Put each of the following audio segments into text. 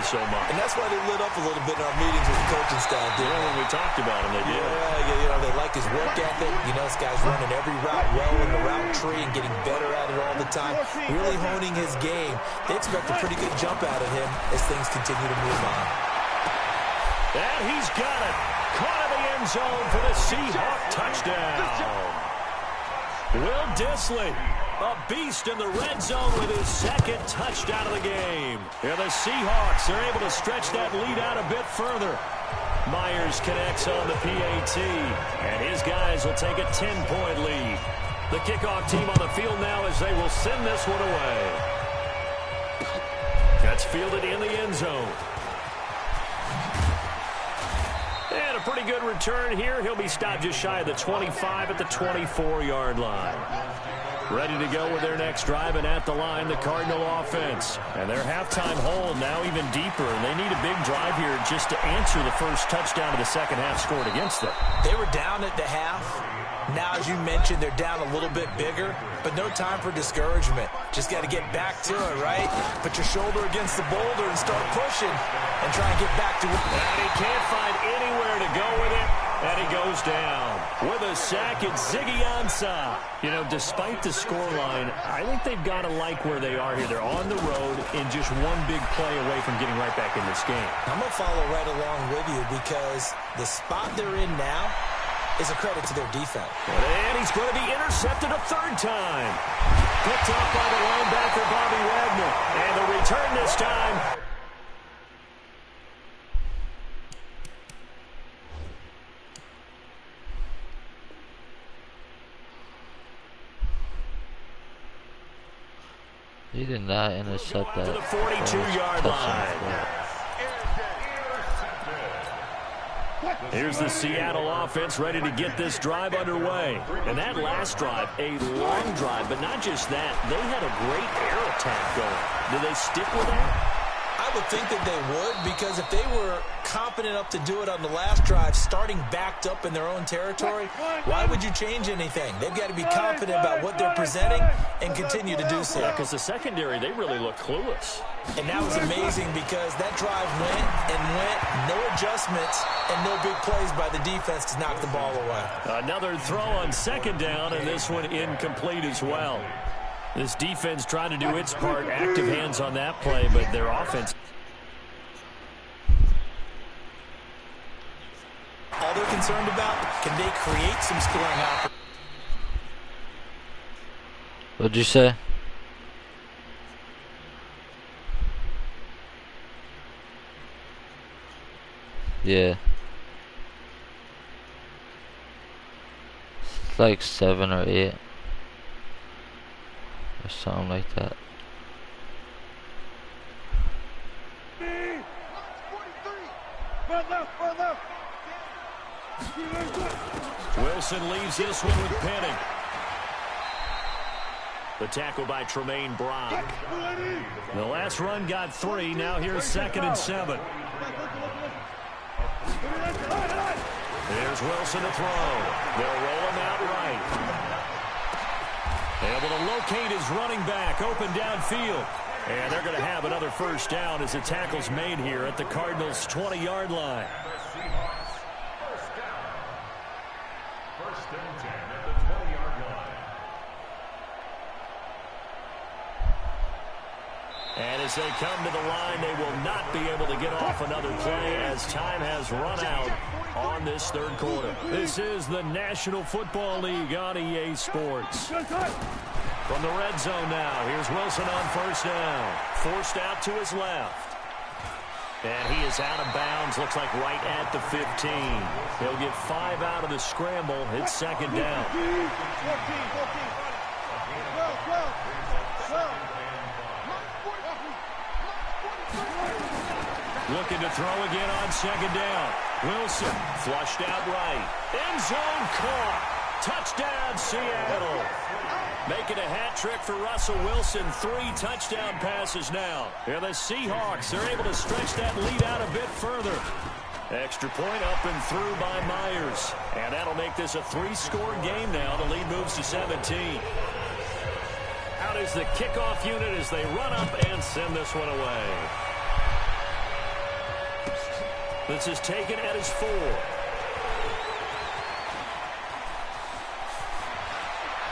so much. And that's why they lit up a little bit in our meetings with the coaching staff. Yeah, when we talked about him, they did. Yeah, they like his work ethic. This guy's running every route well in the route tree and getting better at it all the time, really honing his game. They expect a pretty good jump out of him as things continue to move on. And he's got it. Caught in the end zone for the Seahawk touchdown. Will Dissly, a beast in the red zone with his second touchdown of the game. And the Seahawks are able to stretch that lead out a bit further. Myers connects on the PAT, and his guys will take a 10-point lead. The kickoff team on the field now as they will send this one away. That's fielded in the end zone. And a pretty good return here. He'll be stopped just shy of the 25 at the 24-yard line. Ready to go with their next drive, and at the line, the Cardinal offense. And their halftime hole now even deeper, and they need a big drive here just to answer the first touchdown of the second half scored against them. They were down at the half. Now, as you mentioned, they're down a little bit bigger, but no time for discouragement. Just got to get back to it, right? Put your shoulder against the boulder and start pushing and try and get back to it. And he can't find anywhere to go with it, and he goes down. With a sack, it's Ziggy Ansah. Despite the scoreline, I think they've got to like where they are here. They're on the road and just one big play away from getting right back in this game. I'm going to follow right along with you because the spot they're in now is a credit to their defense. And he's going to be intercepted a third time. Picked off by the linebacker, Bobby Wagner. And the return this time. He did not intercept that. To the 42-yard line. Here's the Seattle offense ready to get this drive underway. And that last drive, a long drive, but not just that. They had a great air attack going. Do they stick with that? I would think that they would, because if they were confident enough to do it on the last drive, starting backed up in their own territory, why would you change anything? They've got to be confident about what they're presenting and continue to do so. Yeah, because the secondary, they really look clueless. And that was amazing because that drive went and went, no adjustments, and no big plays by the defense to knock the ball away. Another throw on second down, and this one incomplete as well. This defense trying to do its part, active hands on that play, but their offense. All they're concerned about, can they create some scoring opportunities? What'd you say? Yeah. It's like 7 or 8. Or something like that. Wilson leaves this one with Penning. The tackle by Tremaine Brown. The last run got 3. Now here's 2nd and 7. There's Wilson to throw. They'll roll him out right. Able to locate his running back open downfield. And they're going to have another first down as the tackle's made here at the Cardinals' 20-yard line. First and 10 at the 20-yard line. And as they come to the line, they will not be able to get off another play as time has run out on this third quarter. This is the National Football League on EA Sports. From the red zone now, here's Wilson on first down. Forced out to his left. And he is out of bounds, looks like right at the 15. He'll get 5 out of the scramble. It's second down. Looking to throw again on second down. Wilson flushed out right. End zone caught. Touchdown, Seattle. Making a hat trick for Russell Wilson. 3 touchdown passes now. And the Seahawks, they're able to stretch that lead out a bit further. Extra point up and through by Myers. And that'll make this a 3-score game now. The lead moves to 17. Out is the kickoff unit as they run up and send this one away. This is taken at his 4.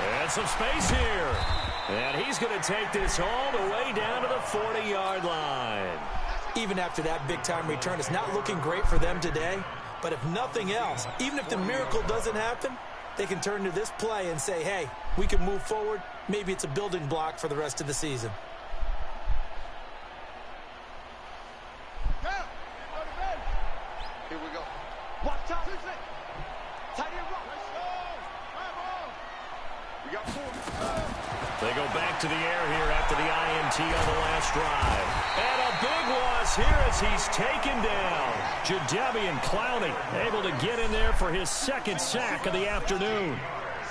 And some space here. And he's going to take this all the way down to the 40-yard line. Even after that big-time return, it's not looking great for them today. But if nothing else, even if the miracle doesn't happen, they can turn to this play and say, hey, we can move forward. Maybe it's a building block for the rest of the season. Here we go. Watch out. Tight end rock. We got 4. They go back to the air here after the INT on the last drive. And a big loss here as he's taken down. Jadeveon Clowney able to get in there for his second sack of the afternoon.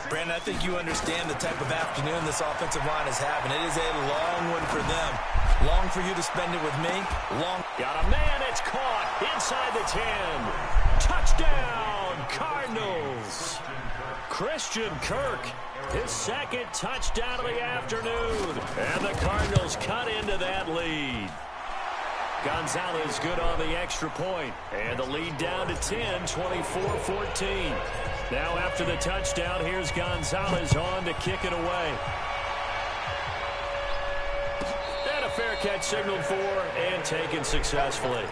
Brandon, I think you understand the type of afternoon this offensive line is having. It is a long one for them. Long for you to spend it with me. Long. Got a man, it's caught inside the 10. Touchdown, Cardinals. Christian Kirk, his second touchdown of the afternoon. And the Cardinals cut into that lead. Gonzalez good on the extra point. And the lead down to 10, 24-14. Now after the touchdown, here's Gonzalez on to kick it away. And a fair catch signaled for and taken successfully.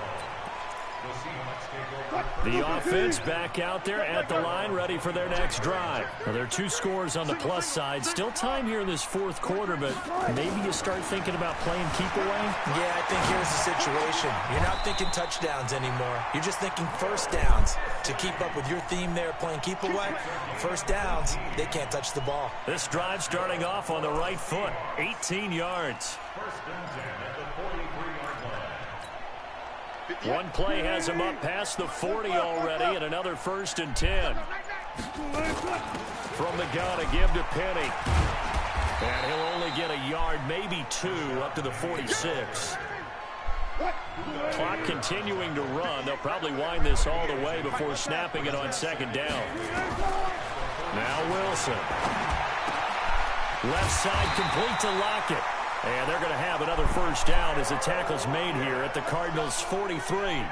The offense back out there at the line, ready for their next drive. Well, there are 2 scores on the plus side. Still time here in this 4th quarter, but maybe you start thinking about playing keep away? Yeah, I think here's the situation. You're not thinking touchdowns anymore. You're just thinking first downs. To keep up with your theme there, playing keep away, first downs, they can't touch the ball. This drive starting off on the right foot, 18 yards. First and 10 at the 43-yard line. One play has him up past the 40 already, and another 1st and 10. From the gun, a give to Penny. And he'll only get a yard, maybe 2, up to the 46. Clock continuing to run. They'll probably wind this all the way before snapping it on 2nd down. Now Wilson. Left side complete to Lockett. And they're going to have another 1st down as the tackle's made here at the Cardinals' 43.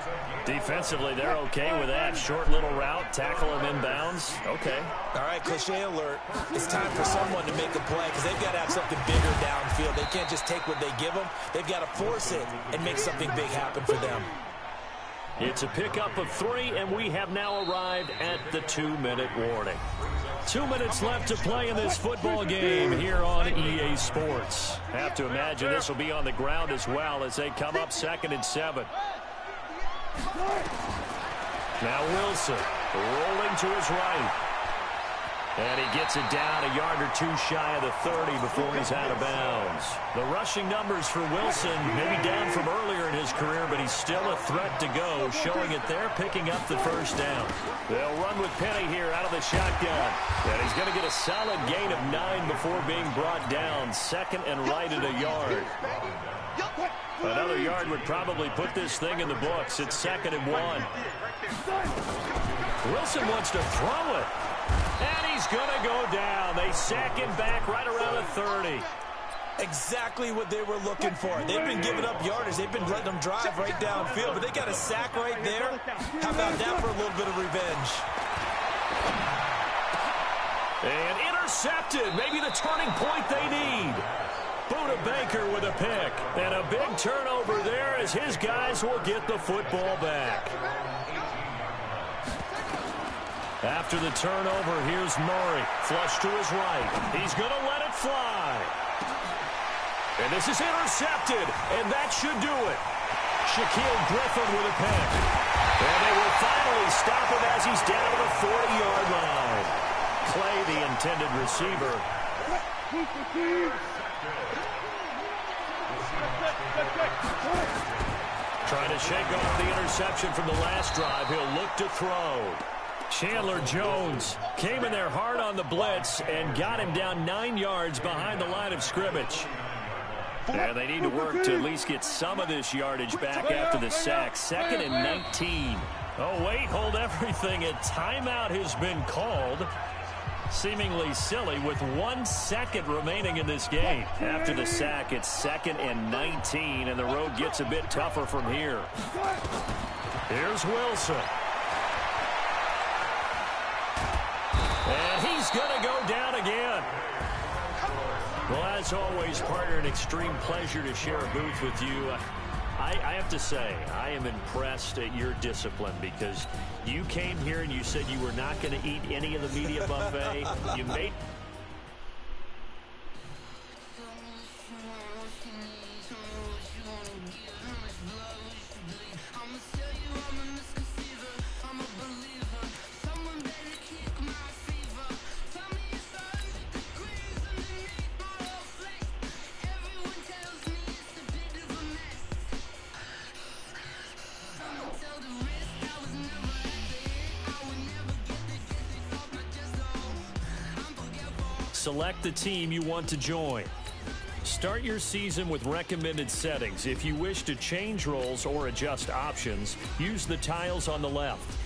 Defensively, they're okay with that. Short little route, tackle him inbounds. Okay. All right, cliche alert. It's time for someone to make a play because they've got to have something bigger downfield. They can't just take what they give them. They've got to force it and make something big happen for them. It's a pickup of 3, and we have now arrived at the 2-minute warning. 2 minutes left to play in this football game here on EA Sports. Have to imagine this will be on the ground as well as they come up 2nd and 7. Now Wilson rolling to his right. And he gets it down a yard or 2 shy of the 30 before he's out of bounds. The rushing numbers for Wilson maybe down from earlier in his career, but he's still a threat to go, showing it there, picking up the 1st down. They'll run with Penny here out of the shotgun. And he's going to get a solid gain of 9 before being brought down. 2nd and right at a yard. Another yard would probably put this thing in the books. It's 2nd and 1. Wilson wants to throw it. And he's going to go down. They sack him back right around the 30. Exactly what they were looking for. They've been giving up yardage. They've been letting them drive right downfield, but they got a sack right there. How about that for a little bit of revenge? And intercepted. Maybe the turning point they need. Buda Baker with a pick. And a big turnover there as his guys will get the football back. After the turnover, here's Murray. Flush to his right. He's going to let it fly. And this is intercepted, and that should do it. Shaquille Griffin with a pick. And they will finally stop him as he's down to the 40-yard line. Clay, the intended receiver. Trying to shake off the interception from the last drive. He'll look to throw. Chandler Jones came in there hard on the blitz and got him down 9 yards behind the line of scrimmage. And they need to work to at least get some of this yardage back after the sack. 2nd and 19. Oh, wait, hold everything. A timeout has been called. Seemingly silly with 1 second remaining in this game. After the sack, it's 2nd and 19, and the road gets a bit tougher from here. Here's Wilson. And he's going to go down again. Well, as always, partner, an extreme pleasure to share a booth with you. I have to say, I am impressed at your discipline because you came here and you said you were not going to eat any of the media buffet. You made... Select the team you want to join. Start your season with recommended settings. If you wish to change roles or adjust options, use the tiles on the left.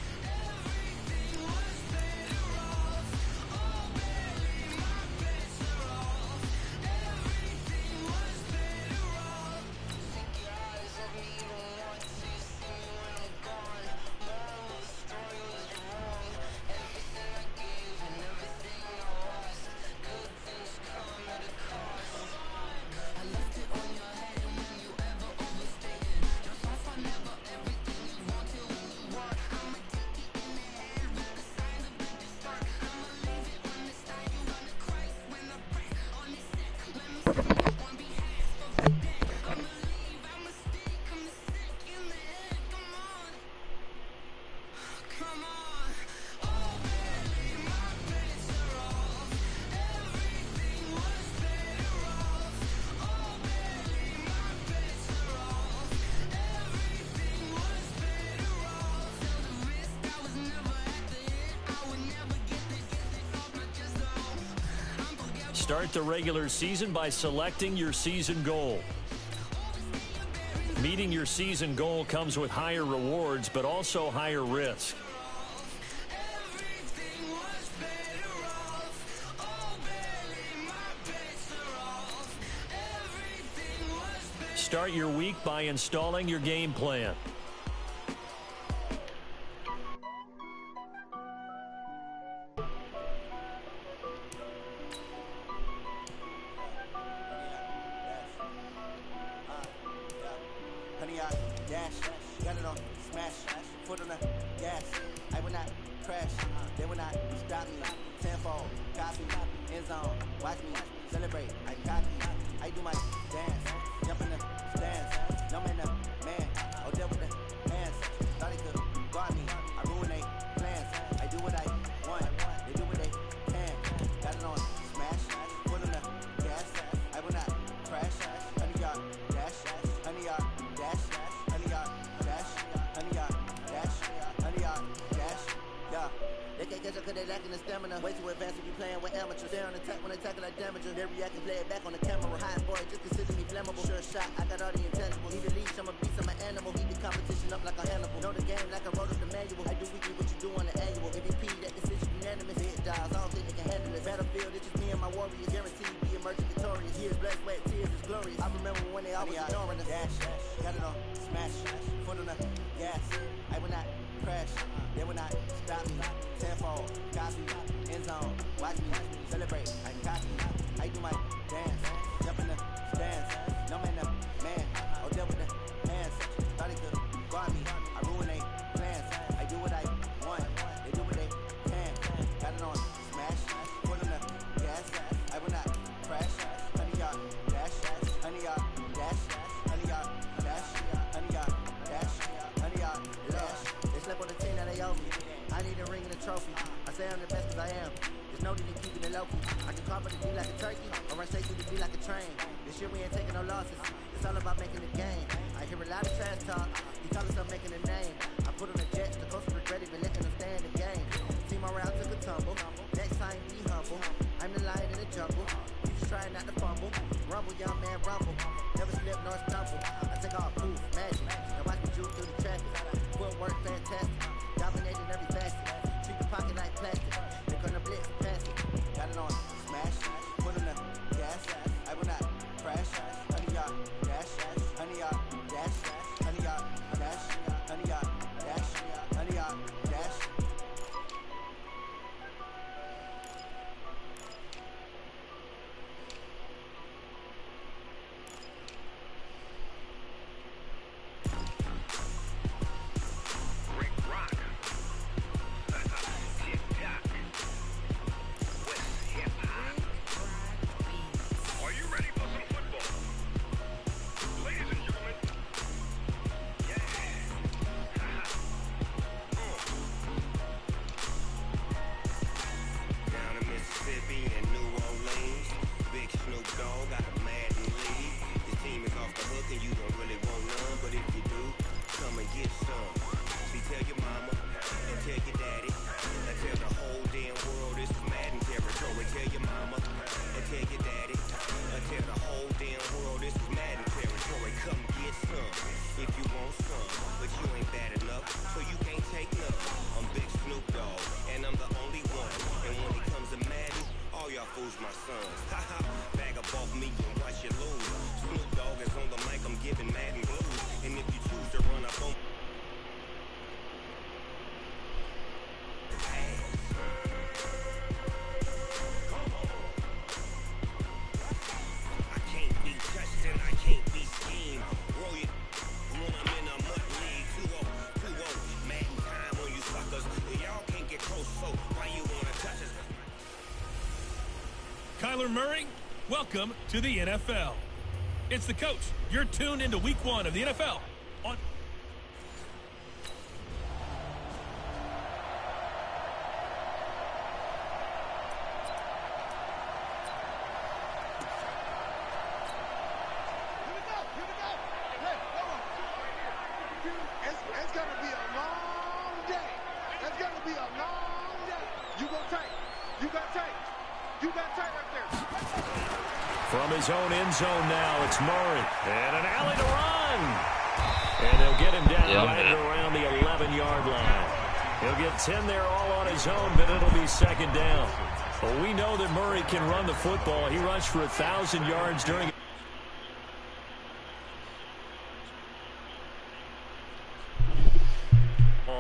Start the regular season by selecting your season goal. Meeting your season goal comes with higher rewards, but also higher risk. Start your week by installing your game plan. get some. See, tell your mama and tell your daddy and tell the whole damn world this is Madden territory. Tell your mama and tell your daddy and tell the whole damn world this is Madden territory. Come get some if you want some, but you ain't bad enough, so you can't take none. I'm Big Snoop Dogg, and I'm the only one. And when it comes to Madden, all y'all fools my sons. Haha, bag up off me and watch you lose. Snoop Dogg is on the mic, I'm giving Madden blues. And if you choose to run up on I can't be touched and I can't be schemed. Roll it when I'm in a mud league. 2-0, Madden time on you suckers. Y'all can't get close, so why you wanna touch us? Kyler Murray, welcome to the NFL. It's the coach. You're tuned into week 1 of the NFL on It's going to be a long day. It's going to be a long day. You go tight. You got tight. You got tight right there. From his own end zone now, it's Murray. And an alley to run. And they'll get him down right around the 11-yard line. He'll get 10 there all on his own, but it'll be second down. Well, we know that Murray can run the football. He rushed for 1,000 yards during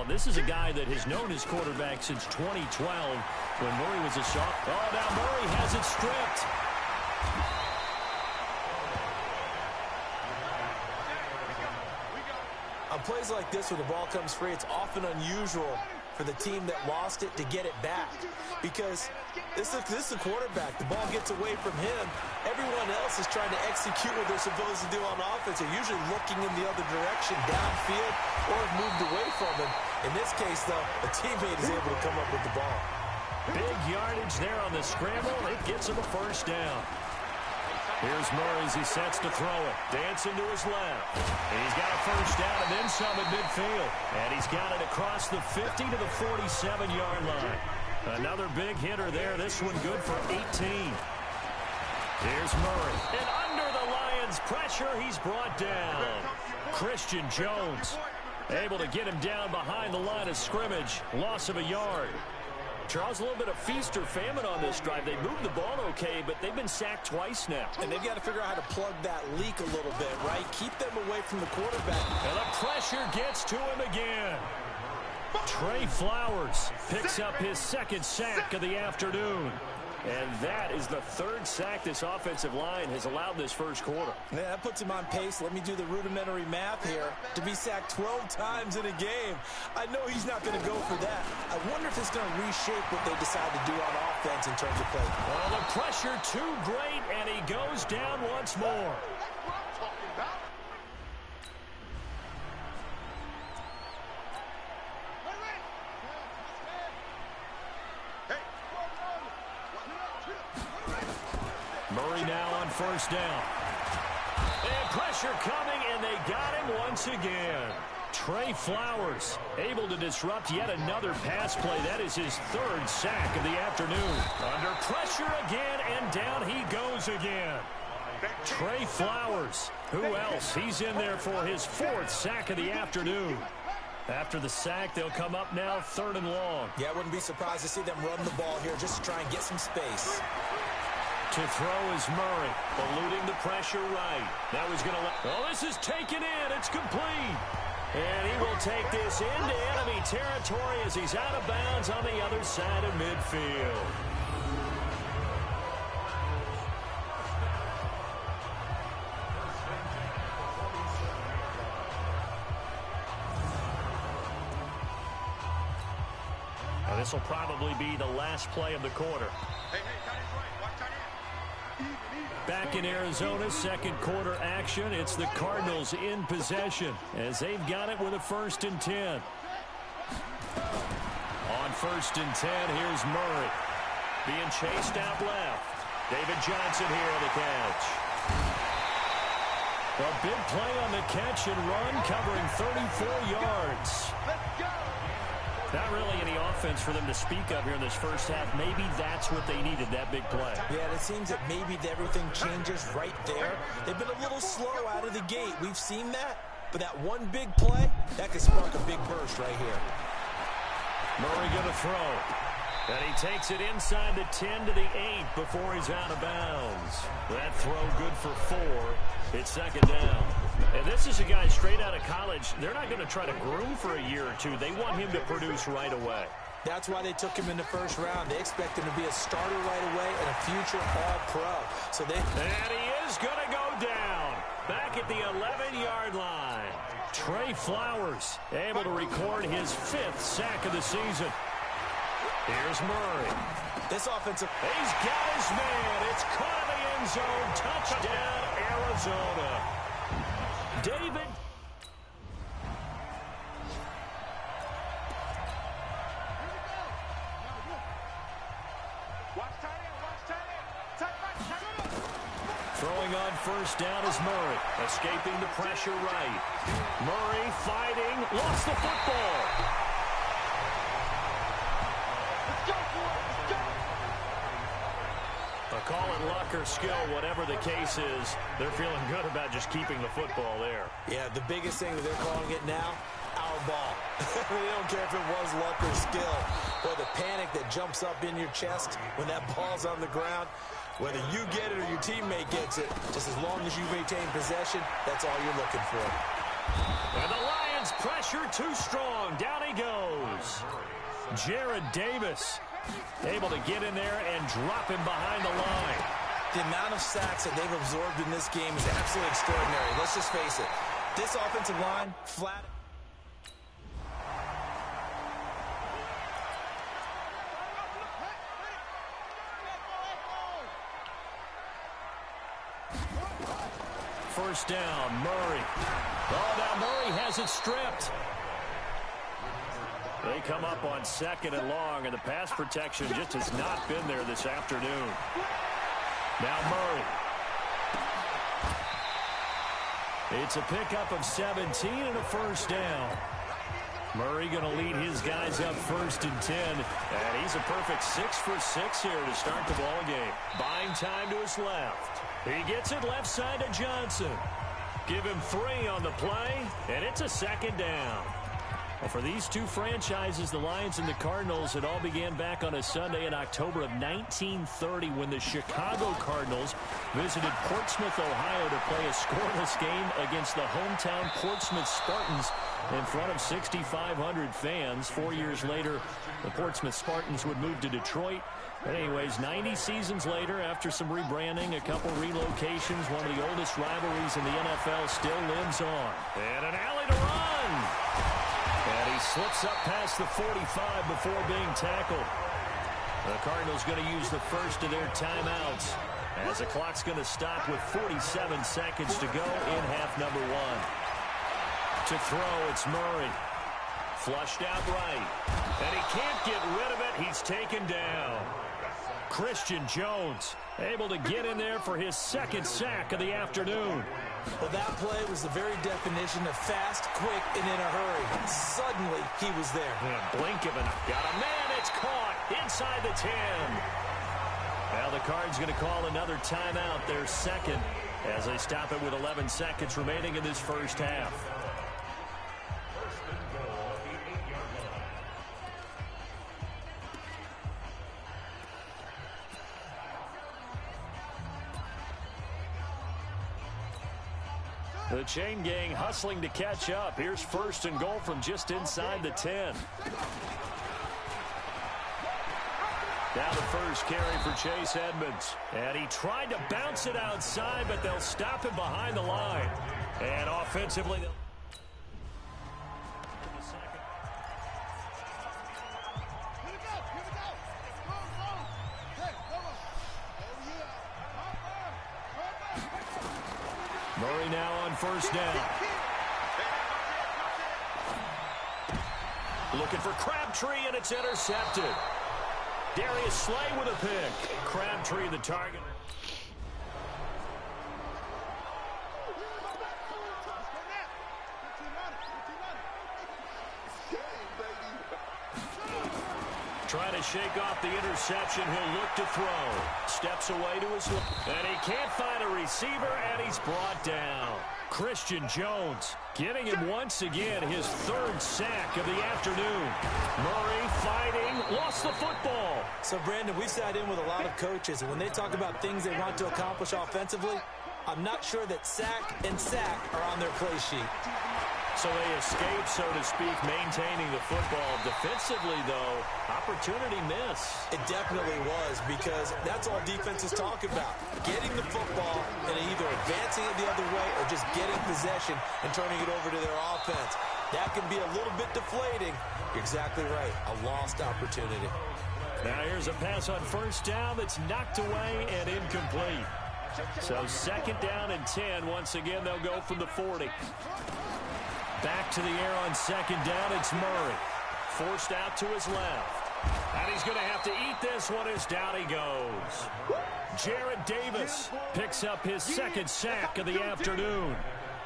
This is a guy that has known his quarterback since 2012 when Murray was a soft. Oh, now Murray has it stripped. On plays like this where the ball comes free, it's often unusual for the team that lost it to get it back because this is the quarterback. The ball gets away from him. Everyone else is trying to execute what they're supposed to do on offense. They're usually looking in the other direction, downfield, or have moved away from him. In this case, though, a teammate is able to come up with the ball. Big yardage there on the scramble. It gets him a first down. Here's Murray as he sets to throw it. Dancing to his left. And he's got a first down and then some at midfield. And he's got it across the 50 to the 47-yard line. Another big hitter there. This one good for 18. Here's Murray. And under the Lions' pressure, he's brought down. Christian Jones able to get him down behind the line of scrimmage. Loss of a yard. Charles, a little bit of feast or famine on this drive. They moved the ball okay, but they've been sacked twice now. And they've got to figure out how to plug that leak a little bit, right? Keep them away from the quarterback. And the pressure gets to him again. Trey Flowers picks up his second sack of the afternoon. And that is the third sack this offensive line has allowed this first quarter. Yeah, that puts him on pace. Let me do the rudimentary math here. To be sacked 12 times in a game, I know he's not going to go for that. I wonder if it's going to reshape what they decide to do on offense in terms of play. Well, the pressure too great, and he goes down once more. Murray now on first down. And pressure coming, and they got him once again. Trey Flowers able to disrupt yet another pass play. That is his third sack of the afternoon. Under pressure again, and down he goes again. Trey Flowers. Who else? He's in there for his fourth sack of the afternoon. After the sack, they'll come up now third and long. Yeah, I wouldn't be surprised to see them run the ball here just to try and get some space. To throw is Murray, eluding the pressure right. Now he's going to let... Well, this is taken in. It's complete. And he will take this into enemy territory as he's out of bounds on the other side of midfield. Now this will probably be the last play of the quarter. Back in Arizona, second quarter action. It's the Cardinals in possession as they've got it with a 1st and 10. On 1st and 10, here's Murray. Being chased out left. David Johnson here on the catch. A big play on the catch and run, covering 34 yards. Not really any offense for them to speak of here in this first half. Maybe that's what they needed, that big play. Yeah, it seems that maybe everything changes right there. They've been a little slow out of the gate. We've seen that. But that one big play, that could spark a big burst right here. Murray going to throw. And he takes it inside the 10 to the 8 before he's out of bounds. That throw good for 4. It's second down. And this is a guy straight out of college. They're not going to try to groom for a year or two. They want him to produce right away. That's why they took him in the first round. They expect him to be a starter right away and a future All-Pro. And he is going to go down. Back at the 11-yard line. Trey Flowers able to record his 5th sack of the season. Here's Murray. This offensive... He's got his man. It's caught in the end zone. Touchdown, Arizona. David. Throwing on first down is Murray. Escaping the pressure right. Murray fighting. Lost the football. Call it luck or skill, whatever the case is, they're feeling good about just keeping the football there. Yeah, the biggest thing that they're calling it now, our ball. They don't care if it was luck or skill. Or the panic that jumps up in your chest when that ball's on the ground. Whether you get it or your teammate gets it, just as long as you maintain possession, that's all you're looking for. And the Lions pressure too strong. Down he goes. Jared Davis able to get in there and drop him behind the line. The amount of sacks that they've absorbed in this game is absolutely extraordinary. Let's just face it. This offensive line, flat. First down, Murray. Oh, now Murray has it stripped. They come up on second and long, and the pass protection just has not been there this afternoon. Now Murray. It's a pickup of 17 and a first down. Murray going to lead his guys up first and 10. And he's a perfect 6 for 6 here to start the ball game. Buying time to his left. He gets it left side to Johnson. Give him 3 on the play, and it's a second down. Well, for these two franchises, the Lions and the Cardinals, it all began back on a Sunday in October of 1930 when the Chicago Cardinals visited Portsmouth, Ohio to play a scoreless game against the hometown Portsmouth Spartans in front of 6,500 fans. 4 years later, the Portsmouth Spartans would move to Detroit. But anyways, 90 seasons later, after some rebranding, a couple relocations, one of the oldest rivalries in the NFL still lives on. And an alley to run. And he slips up past the 45 before being tackled. The Cardinals going to use the first of their timeouts as the clock's going to stop with 47 seconds to go in half number 1. To throw, it's Murray. Flushed out right. And he can't get rid of it. He's taken down. Christian Jones able to get in there for his second sack of the afternoon. Well, that play was the very definition of fast, quick, and in a hurry. Suddenly, he was there. In a blink of an eye. Got a man. It's caught inside the 10. Now the Cards going to call another timeout, their second, as they stop it with 11 seconds remaining in this first half. The chain gang hustling to catch up. Here's first and goal from just inside the 10. Now the first carry for Chase Edmonds. And he tried to bounce it outside, but they'll stop him behind the line. And offensively, they'll... Murray now on first down. Looking for Crabtree, and it's intercepted. Darius Slay with a pick. Crabtree the target. Trying to shake off the interception. He'll look to throw. Steps away to his left. And he can't find a receiver, and he's brought down. Christian Jones getting him once again his third sack of the afternoon. Murray fighting, lost the football. So, Brandon, we sat in with a lot of coaches, and when they talk about things they want to accomplish offensively, I'm not sure that sack and sack are on their play sheet. So they escape, so to speak, maintaining the football. Defensively, though, opportunity miss. It definitely was, because that's all defenses talk about. Getting the football and either advancing it the other way or just getting possession and turning it over to their offense. That can be a little bit deflating. You're exactly right. A lost opportunity. Now here's a pass on first down that's knocked away and incomplete. So second down and 10. Once again, they'll go from the 40. Back to the air on second down. It's Murray. Forced out to his left. And he's going to have to eat this one as down he goes. Jarrad Davis picks up his second sack of the afternoon.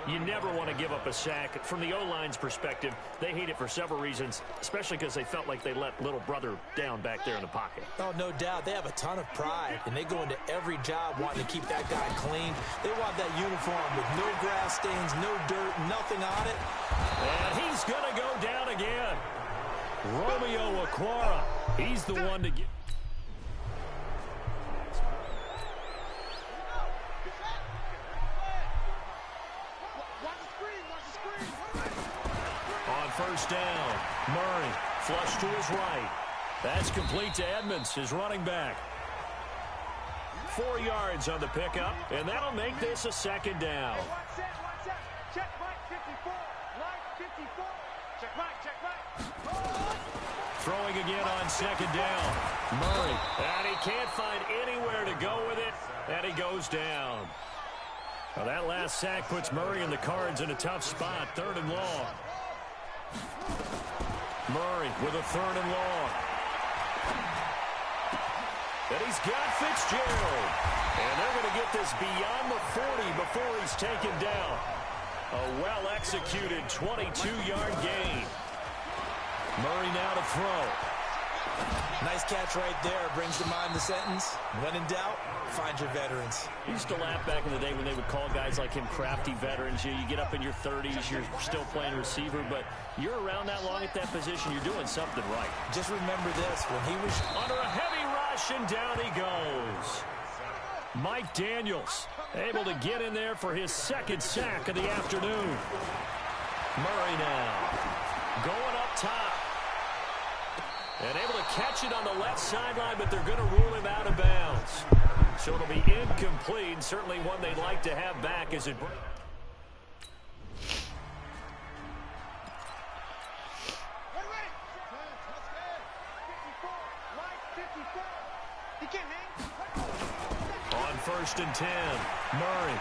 You never want to give up a sack. From the O-line's perspective, they hate it for several reasons, especially because they felt like they let little brother down back there in the pocket. Oh, no doubt. They have a ton of pride, and they go into every job wanting to keep that guy clean. They want that uniform with no grass stains, no dirt, nothing on it. And he's going to go down again. Romeo Okwara. He's the one to get. On first down, Murray flush to his right. That's complete to Edmonds, his running back. 4 yards on the pickup, and that'll make this a second down. Check Mike 54. Mike 54. Check Mike. Throwing again on second down. Murray, and he can't find anywhere to go with it, and he goes down. Well, that last sack puts Murray and the Cards in a tough spot. Third and long. Murray with a third and long. And he's got Fitzgerald. And they're going to get this beyond the 40 before he's taken down. A well-executed 22-yard gain. Murray now to throw. Nice catch right there. Brings to mind the sentence, when in doubt, find your veterans. I used to laugh back in the day when they would call guys like him crafty veterans. You get up in your 30s, you're still playing receiver, but you're around that long at that position, you're doing something right. Just remember this, when he was under a heavy rush, and down he goes. Mike Daniels able to get in there for his second sack of the afternoon. Murray now going up top. And able to catch it on the left sideline, but they're going to rule him out of bounds. So it'll be incomplete, certainly one they'd like to have back as it... On first and 10, Murray.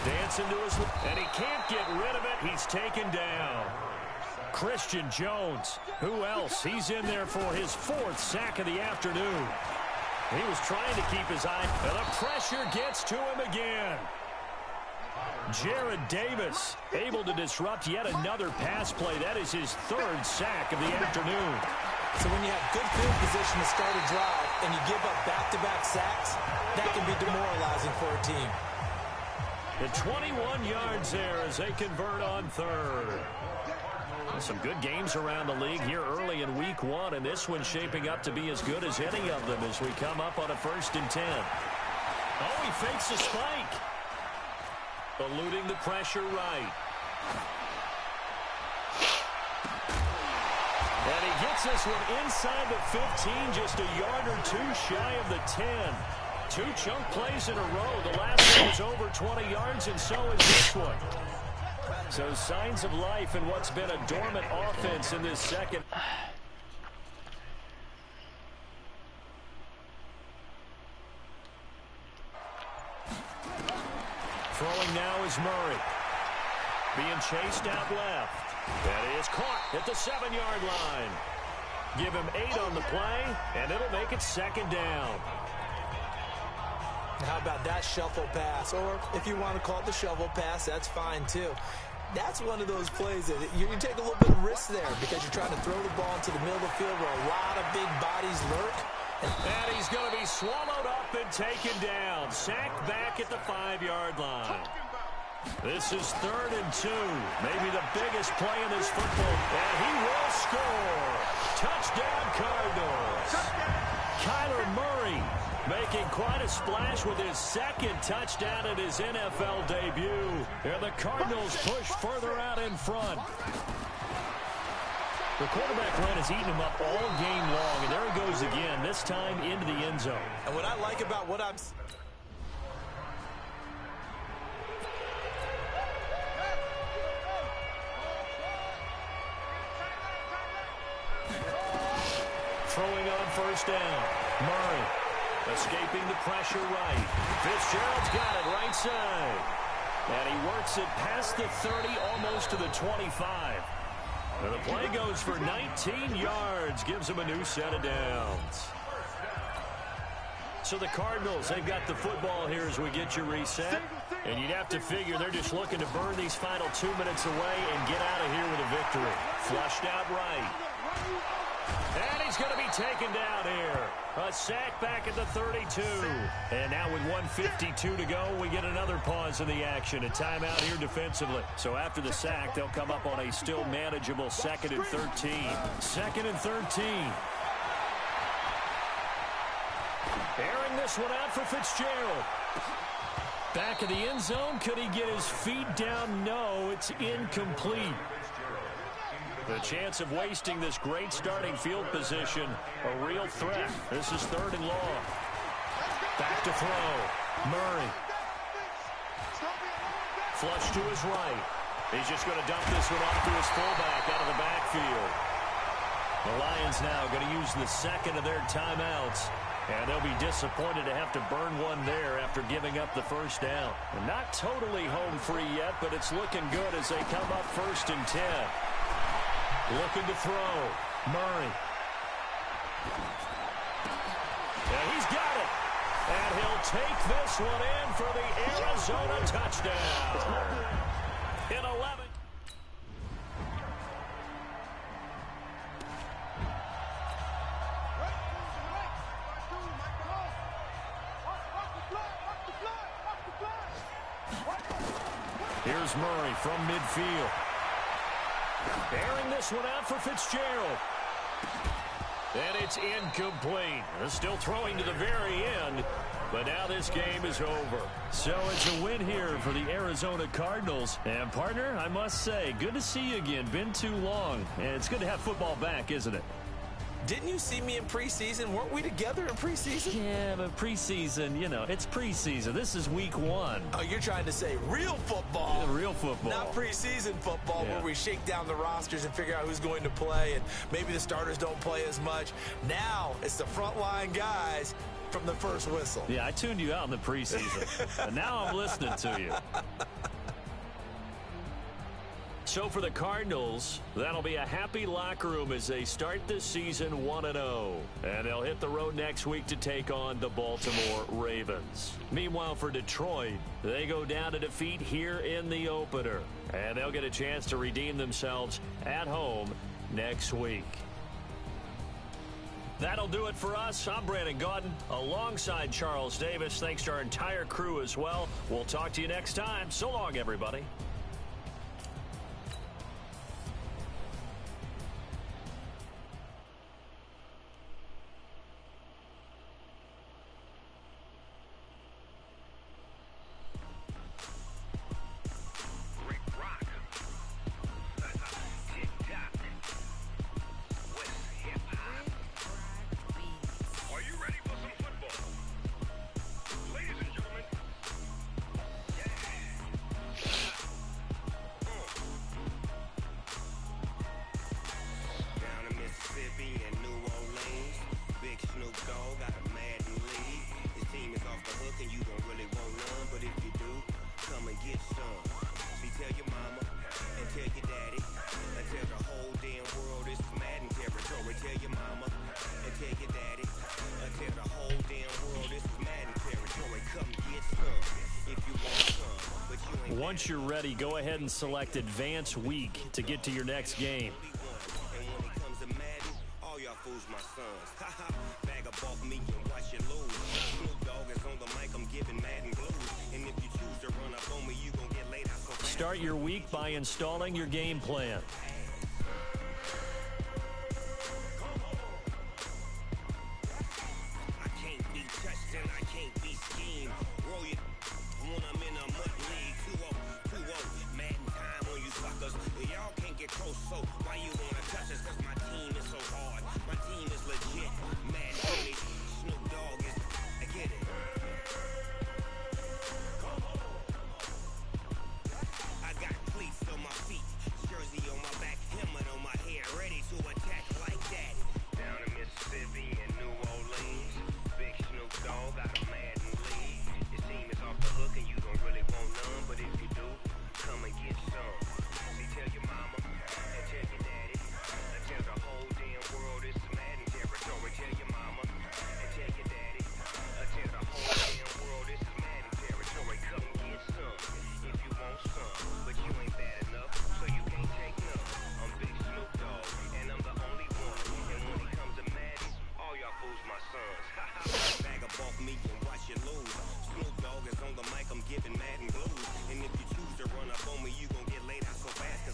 Dancing to his... And he can't get rid of it. He's taken down. Christian Jones. Who else? He's in there for his fourth sack of the afternoon. He was trying to keep his eye, and the pressure gets to him again. Jarrad Davis able to disrupt yet another pass play. That is his third sack of the afternoon. So when you have good field position to start a drive and you give up back-to-back sacks, that can be demoralizing for a team. The 21 yards there as they convert on third. Some good games around the league here early in week one, and this one's shaping up to be as good as any of them as we come up on a first and 10. Oh, he fakes a spike. Eluding the pressure right. And he gets this one inside the 15, just a yard or two shy of the 10. Two chunk plays in a row. The last one was over 20 yards, and so is this one. So signs of life in what's been a dormant offense in this second. Throwing now is Murray. Being chased out left. That is caught at the 7-yard line. Give him 8 on the play, and it'll make it second down. How about that shuffle pass? Or if you want to call it the shovel pass, that's fine too. That's one of those plays that you take a little bit of risk there because you're trying to throw the ball into the middle of the field where a lot of big bodies lurk. And he's going to be swallowed up and taken down. Sacked back at the 5-yard line. This is 3rd and 2. Maybe the biggest play in this football. And he will score. Touchdown, Cardinals. Kyler Murray making quite a splash with his 2nd touchdown in his NFL debut. And the Cardinals push further out in front. The quarterback run has eaten him up all game long, and there he goes again, this time into the end zone. And what I like about what I'm... Throwing on 1st down. Murray escaping the pressure right. Fitzgerald's got it right side. And he works it past the 30, almost to the 25. And the play goes for 19 yards, gives him a new set of downs. So the Cardinals, they've got the football here as we get you reset. And you'd have to figure they're just looking to burn these final 2 minutes away and get out of here with a victory. Flushed out right. And he's going to be taken down here. A sack back at the 32. And now with 1:52 to go, we get another pause in the action. A timeout here defensively. So after the sack, they'll come up on a still manageable 2nd and 13. 2nd and 13. Airing this one out for Fitzgerald. Back of the end zone. Could he get his feet down? No, it's incomplete. The chance of wasting this great starting field position, a real threat. This is 3rd and long. Back to throw. Murray. Flush to his right. He's just going to dump this one off to his fullback out of the backfield. The Lions now going to use the 2nd of their timeouts. And they'll be disappointed to have to burn one there after giving up the 1st down. And not totally home free yet, but it's looking good as they come up 1st and 10. Looking to throw. Murray. And he's got it. And he'll take this one in for the Arizona touchdown. In 11. Here's Murray from midfield. Airing this one out for Fitzgerald. And it's incomplete. They're still throwing to the very end. But now this game is over. So it's a win here for the Arizona Cardinals. And partner, I must say, good to see you again. Been too long. And it's good to have football back, isn't it? Didn't you see me in preseason? Weren't we together in preseason? Yeah, but preseason, you know, it's preseason. This is week 1. Oh, you're trying to say real football. Yeah, real football. Not preseason football where we shake down the rosters and figure out who's going to play, and maybe the starters don't play as much. Now it's the frontline guys from the first whistle. Yeah, I tuned you out in the preseason. And now I'm listening to you. So for the Cardinals, that'll be a happy locker room as they start this season 1-0. And they'll hit the road next week to take on the Baltimore Ravens. Meanwhile, for Detroit, they go down to defeat here in the opener. And they'll get a chance to redeem themselves at home next week. That'll do it for us. I'm Brandon Gaudin alongside Charles Davis. Thanks to our entire crew as well. We'll talk to you next time. So long, everybody. Once you're ready, go ahead and select Advance Week to get to your next game. And when it comes to Madden, all y'all fools my sons. Bag up off me and watch you lose. Snoop Dogg is on the mic, I'm giving Madden blues. And if you choose to run up on me, you gon' get laid out so fast. Start your week by installing your game plan. I can't be touched and I can't be schemed. Roll you when I'm in a mud league. 2-0, Madden time on you suckers. Y'all can't get close, so why you wanna touch us? Cause my team is so hard. My team is legit. Madden only. Snoop Dogg is. I get it. I got cleats on my feet, jersey on my back, helmet on my head, ready to attack like that. Down in Mississippi and New Orleans, big Snoop Dogg got a Madden league. Your team is off the hook and you don't really want none, but if you do, come and get some. See, tell your mama and tell your daddy, and tell the whole damn world it's Madden territory. Tell your mama and tell your daddy, and tell the whole damn world it's Madden territory. Come and get some if you want some, but you ain't bad enough, so you can't take none. I'm Big Snoop Dogg, and I'm the only one. And when it comes to Madden, all y'all fools my sons. Bag up off me and watch you lose. Snoop Dogg is on the mic, I'm giving Madden blues. And if you choose to run up on me, you gon' get laid out so fast.